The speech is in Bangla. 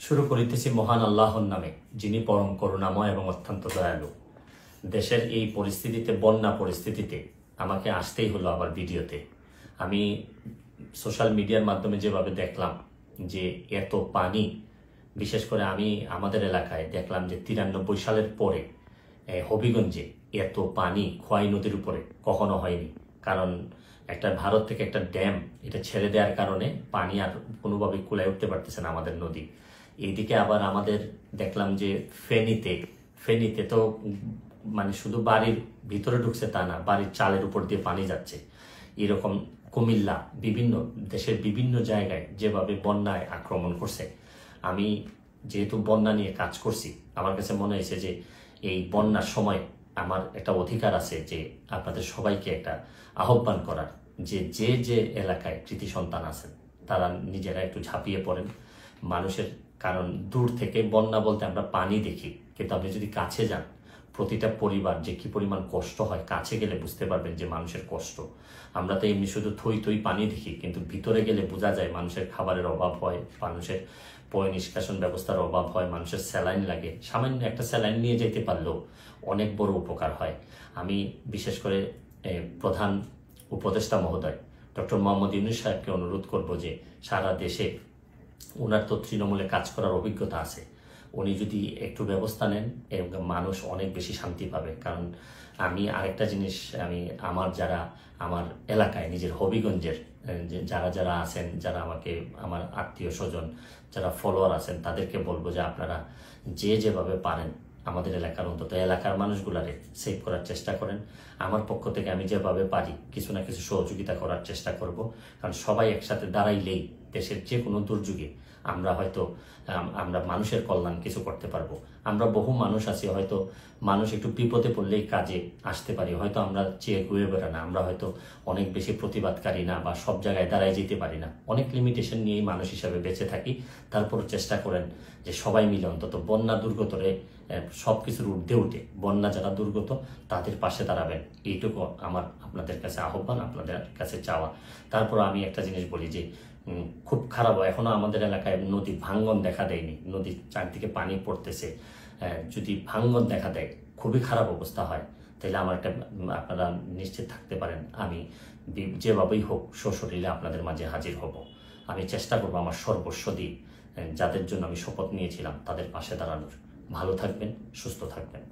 শুরু করিতেছি মহান আল্লাহর নামে, যিনি পরম করুণাময় এবং অত্যন্ত দয়ালু। দেশের এই পরিস্থিতিতে, বন্যা পরিস্থিতিতে আমাকে আসতেই হলো আবার ভিডিওতে। আমি সোশ্যাল মিডিয়ার মাধ্যমে যেভাবে দেখলাম যে এত পানি, বিশেষ করে আমি আমাদের এলাকায় দেখলাম যে 93 সালের পরে হবিগঞ্জে এত পানি খোয়াই নদীর উপরে কখনো হয়নি। কারণ একটা ভারত থেকে একটা ড্যাম এটা ছেড়ে দেওয়ার কারণে পানি আর কোনোভাবে কুলায় উঠতে পারতেছে না আমাদের নদী। এইদিকে আবার আমাদের দেখলাম যে ফেনীতে তো মানে শুধু বাড়ির ভিতরে ঢুকছে তা না, বাড়ির চালের উপর দিয়ে পানি যাচ্ছে। এরকম কুমিল্লা, বিভিন্ন দেশের বিভিন্ন জায়গায় যেভাবে বন্যায় আক্রমণ করছে। আমি যেহেতু বন্যা নিয়ে কাজ করছি, আমার কাছে মনে হয়েছে যে এই বন্যার সময় আমার একটা অধিকার আছে যে আপনাদের সবাইকে একটা আহ্বান করার, যে যে যে এলাকায় কৃতি সন্তান আছেন তারা নিজেরা একটু ঝাঁপিয়ে পড়েন মানুষের। কারণ দূর থেকে বন্যা বলতে আমরা পানি দেখি, কিন্তু আপনি যদি কাছে যান, প্রতিটা পরিবার যে কি পরিমাণ কষ্ট হয়, কাছে গেলে বুঝতে পারবেন যে মানুষের কষ্ট। আমরা তো এমনি শুধু থই থই পানি দেখি, কিন্তু ভিতরে গেলে বোঝা যায় মানুষের খাবারের অভাব হয়, মানুষের পয় নিষ্কাশন ব্যবস্থার অভাব হয়, মানুষের স্যালাইন লাগে। সামান্য একটা স্যালাইন নিয়ে যেতে পারলেও অনেক বড় উপকার হয়। আমি বিশেষ করে প্রধান উপদেষ্টা মহোদয় ডক্টর মোহাম্মদ ইউনূস সাহেবকে অনুরোধ করব যে সারা দেশে ওনার তো তৃণমূলে কাজ করার অভিজ্ঞতা আছে, উনি যদি একটু ব্যবস্থা নেন মানুষ অনেক বেশি শান্তি পাবে। কারণ আমি আরেকটা জিনিস, আমার এলাকায় নিজের হবিগঞ্জের যারা যারা আছেন, যারা আমাকে আমার আত্মীয় স্বজন যারা ফলোয়ার আছেন, তাদেরকে বলবো যে আপনারা যেভাবে পারেন আমাদের এলাকার, অন্তত এলাকার মানুষগুলারে সেভ করার চেষ্টা করেন। আমার পক্ষ থেকে আমি যেভাবে পারি কিছু না কিছু সহযোগিতা করার চেষ্টা করব। কারণ সবাই একসাথে দাঁড়াইলেই দেশের যে কোনো দুর্যোগে আমরা মানুষের কল্যাণ কিছু করতে পারবো। আমরা বহু মানুষ আছি, হয়তো মানুষ একটু বিপদে পড়লেই কাজে আসতে পারি, হয়তো আমরা চেয়ে ঘুরে বেড়া না, আমরা হয়তো অনেক বেশি প্রতিবাদকারী না, বা সব জায়গায় দাঁড়ায় যেতে পারি না, অনেক লিমিটেশন নিয়েই মানুষ হিসাবে বেঁচে থাকি। তারপর চেষ্টা করেন যে সবাই মিলে অন্তত বন্যা দুর্গতরে সব কিছুর ঊর্ধ্বে উঠে বন্যা যারা দুর্গত তাদের পাশে দাঁড়াবেন, এইটুকু আমার আপনাদের কাছে আহ্বান, আপনাদের কাছে চাওয়া। তারপর আমি একটা জিনিস বলি যে খুব খারাপ, এখনো আমাদের এলাকায় নদী ভাঙ্গন দেখা দেয়নি, নদীর চারদিকে পানি পড়তেছে। যদি ভাঙ্গন দেখা দেয়, খুবই খারাপ অবস্থা হয়, তাহলে আমার একটা আপনারা নিশ্চিত থাকতে পারেন আমি যেভাবেই হোক সশরীরে আপনাদের মাঝে হাজির হব। আমি চেষ্টা করবো আমার সর্বস্ব দিয়ে যাদের জন্য আমি শপথ নিয়েছিলাম তাদের পাশে দাঁড়ানোর। ভালো থাকবেন, সুস্থ থাকবেন।